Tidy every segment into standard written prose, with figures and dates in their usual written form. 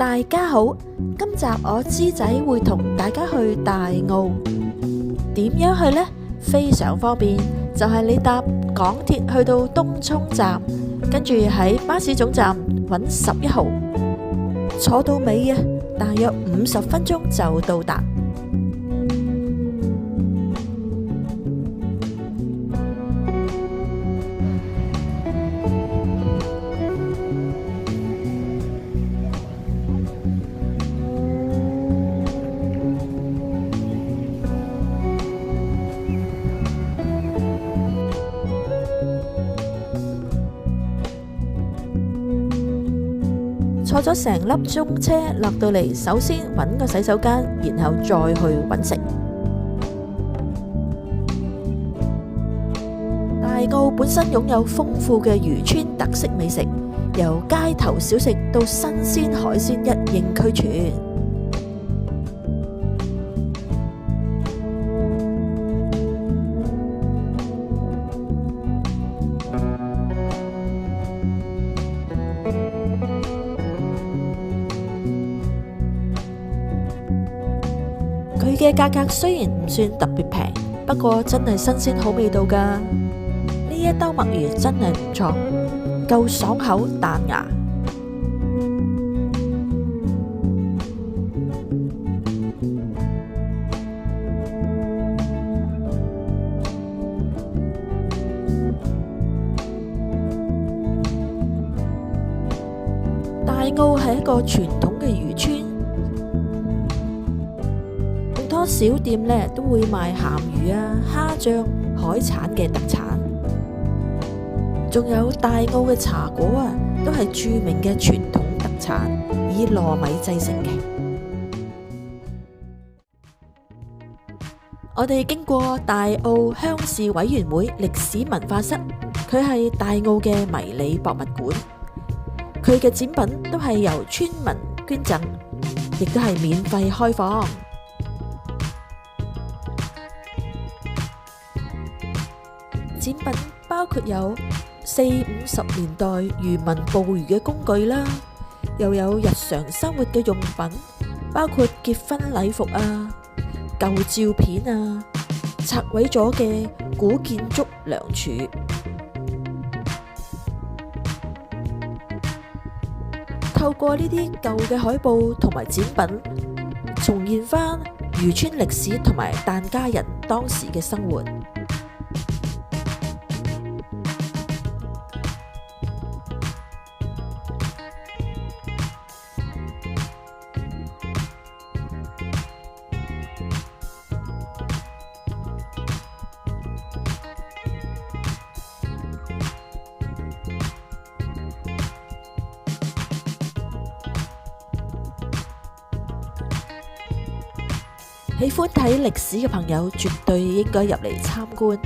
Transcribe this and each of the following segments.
大家好，今集我芝仔會同大家去大澳。點樣去呢？非常方便，就係你搭港鐵去到東涌站，跟住喺巴士總站揾11號，坐到尾大約50分鐘就到達。坐咗成粒鐘車落到嚟，首先揾個洗手間，然後再去揾食。大澳本身擁有豐富嘅漁村特色美食，由街頭小食到新鮮海鮮一應俱全。佢嘅價格雖然唔算特別平，不過真係新鮮好味道㗎。呢一兜墨魚真係唔錯，夠爽口彈牙。大澳係一個傳統嘅漁村。好多小店呢都會賣鹹魚蝦醬、海產嘅特產，仲有大澳嘅茶果都係著名嘅傳統特產，以糯米製成嘅。我哋經過大澳鄉事委員會歷史文化室，佢係大澳嘅迷你博物館，佢嘅展品都係由村民捐贈，亦都係免費開放。展品包括有40、50年代漁民捕魚嘅工具啦，又有日常生活嘅用品，包括結婚禮服舊照片拆毀咗嘅古建築梁柱。透過呢啲舊嘅海報同埋展品，重現翻漁村歷史同埋疍家人當時嘅生活。喜歡睇歷史嘅朋友絕對應該入嚟參觀。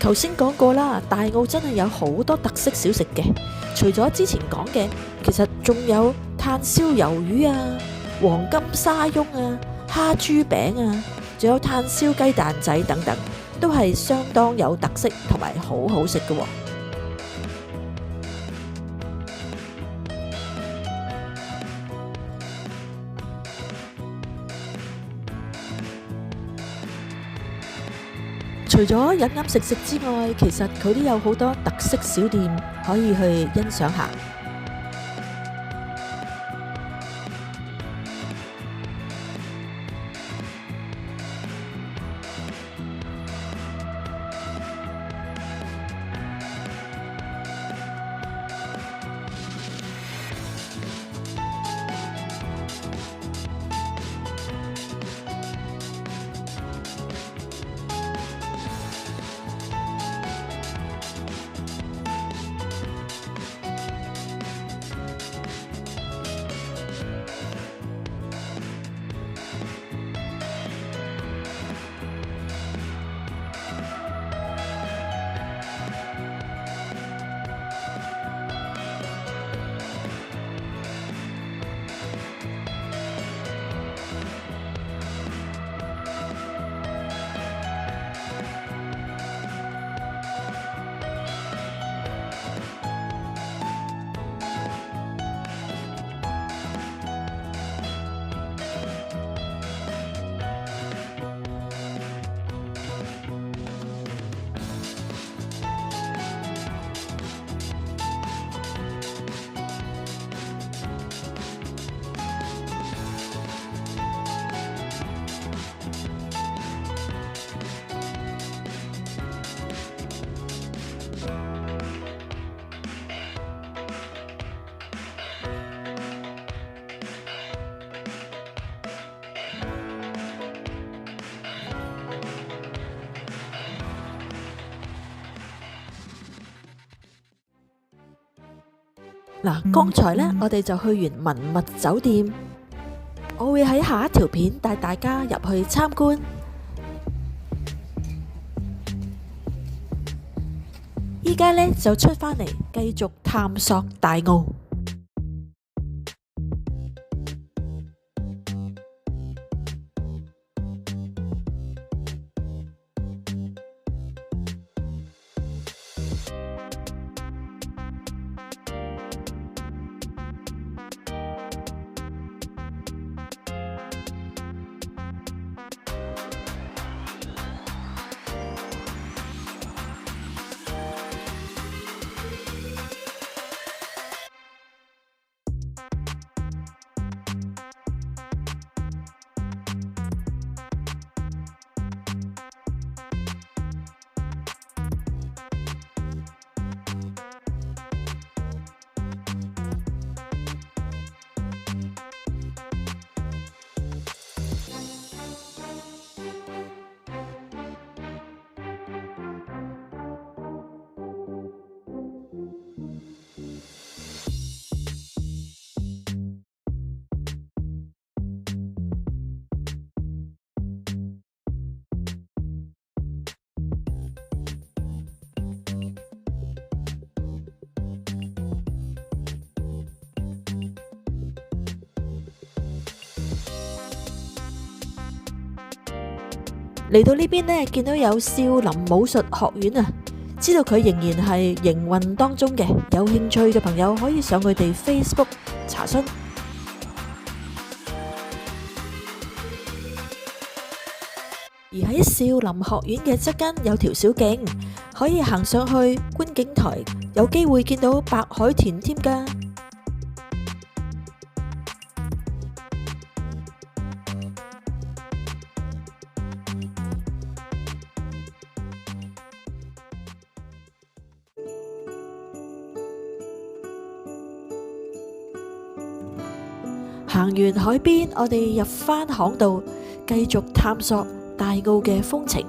頭先講過啦，大澳真係有好多特色小食嘅。除咗之前講嘅，其實仲有炭燒魷魚黃金沙翁蝦豬餅仲有炭燒雞蛋仔等等，都係相當有特色同埋好好食嘅。除咗飲飲食食之外，其實佢都有好多特色小店可以去欣賞下。嗱，剛才呢，我哋就去完文物酒店，我會喺下一條片帶大家入去參觀。依家呢，就出返嚟繼續探索大澳。嚟到呢邊呢，見到有少林武術學院啊，知道佢仍然係營運當中嘅，有興趣嘅朋友可以上佢哋 Facebook 查詢。而喺少林學院嘅側間有條小徑，可以行上去觀景台，有機會見到白海豚添㗎。行完海邊，我哋入返巷道，繼續探索大澳嘅風情。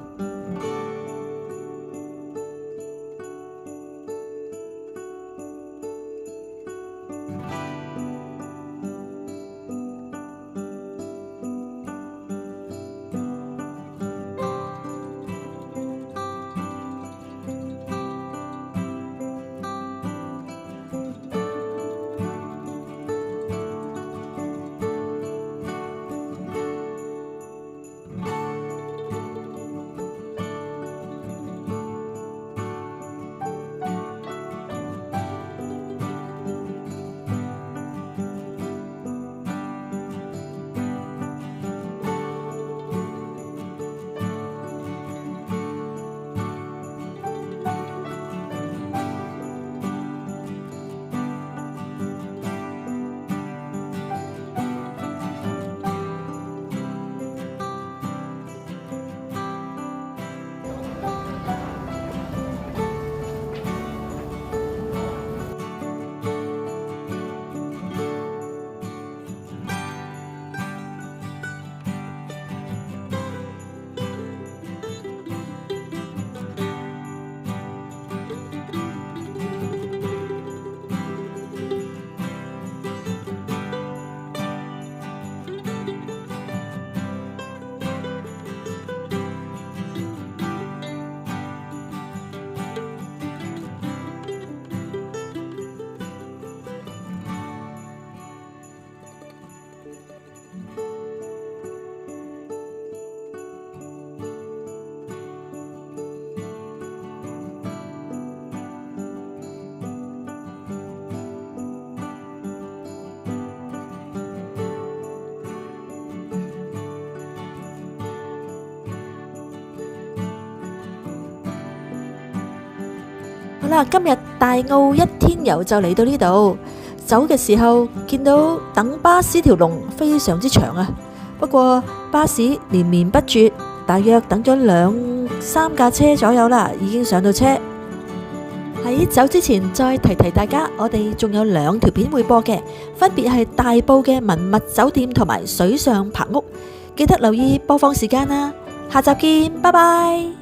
好啦，今日大澳一天遊就嚟到呢度。走嘅時候見到等巴士條龍非常之長啊，不過巴士連綿不絕，大約等咗2-3架車左右啦，已經上到車。喺走之前再提提大家，我哋仲有2條片會播嘅，分別係大埔嘅文物酒店同埋水上棚屋，記得留意播放時間啦。下集見，拜拜。